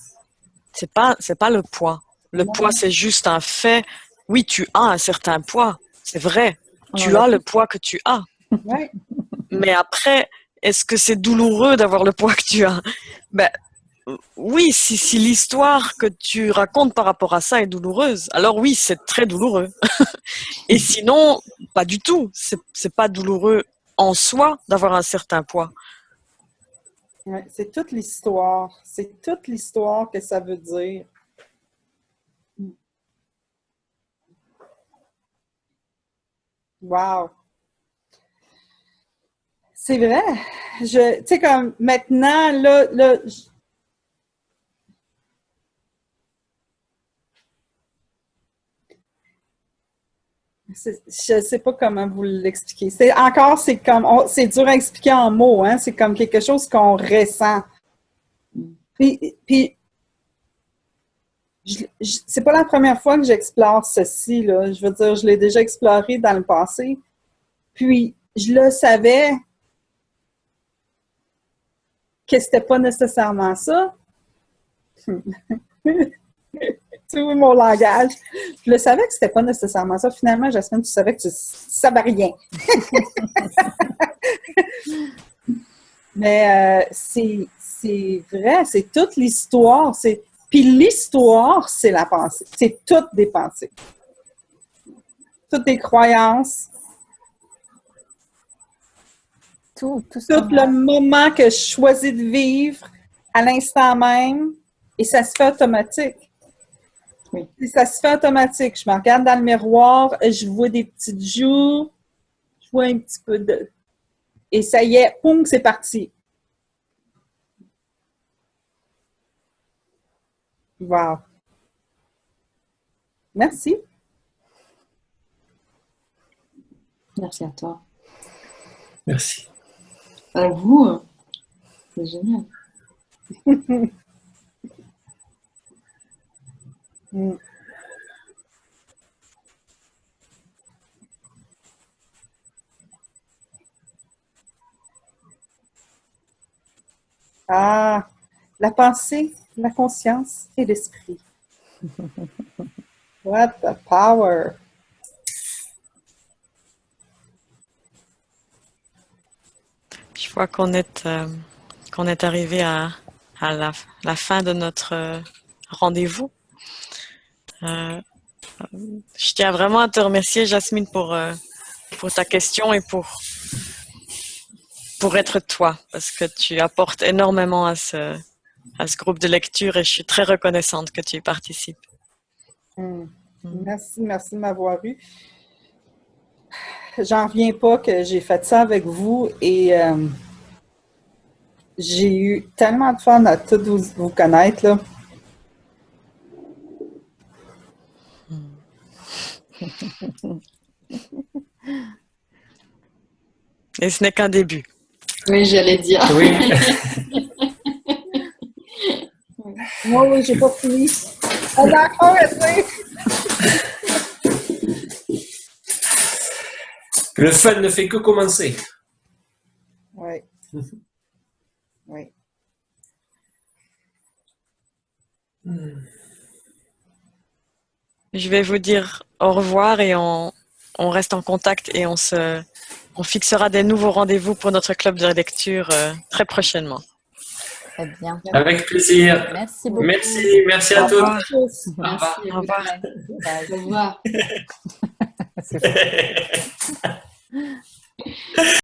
C'est pas le poids. Le poids, c'est juste un fait. Oui, tu as un certain poids, c'est vrai. Tu as le poids que tu as. Ouais. Mais après, est-ce que c'est douloureux d'avoir le poids que tu as? Ben, oui, si l'histoire que tu racontes par rapport à ça est douloureuse, alors oui, c'est très douloureux. Et sinon, pas du tout. C'est pas douloureux en soi d'avoir un certain poids. Ouais, c'est toute l'histoire. C'est toute l'histoire que ça veut dire. Wow! C'est vrai. Tu sais, comme maintenant, là, je ne sais pas comment vous l'expliquer. C'est comme, c'est dur à expliquer en mots, hein? C'est comme quelque chose qu'on ressent. Puis c'est pas la première fois que j'explore ceci, là. Je veux dire, je l'ai déjà exploré dans le passé. Puis, je le savais que c'était pas nécessairement ça. Tu vois mon langage. Je le savais que c'était pas nécessairement ça. Finalement, Jasmine, tu savais que tu savais rien. Mais c'est vrai, c'est toute l'histoire. Puis l'histoire, c'est la pensée. C'est toutes des pensées. Toutes des croyances. Tout Tout le moment que je choisis de vivre à l'instant même et ça se fait automatique. Oui. Et ça se fait automatique. Je me regarde dans le miroir, je vois des petites joues, je vois un petit peu de... Et ça y est, poum, c'est parti. Wow. Merci. Merci à toi. Merci. À vous, c'est génial. Mm. Ah, la pensée, la conscience et l'esprit. What the power! Je vois qu'on est arrivé à la fin de notre rendez-vous. Je tiens vraiment à te remercier, Jasmine, pour ta question et pour être toi, parce que tu apportes énormément à ce groupe de lecture et je suis très reconnaissante que tu y participes. Mm. Merci, merci de m'avoir eu. J'en reviens pas que j'ai fait ça avec vous et j'ai eu tellement de fun à tous vous connaître, là. Et ce n'est qu'un début. Oui, j'allais dire. Oui. Moi, oui, j'ai pas fini. On a encore essayé. Le fun ne fait que commencer. Oui. Oui. Je vais vous dire au revoir et on reste en contact et on fixera des nouveaux rendez-vous pour notre club de lecture très prochainement. Très bien. Avec plaisir. Merci beaucoup. Merci à Au toutes. revoir. Merci. Au revoir. Bye. Au revoir. C'est fou.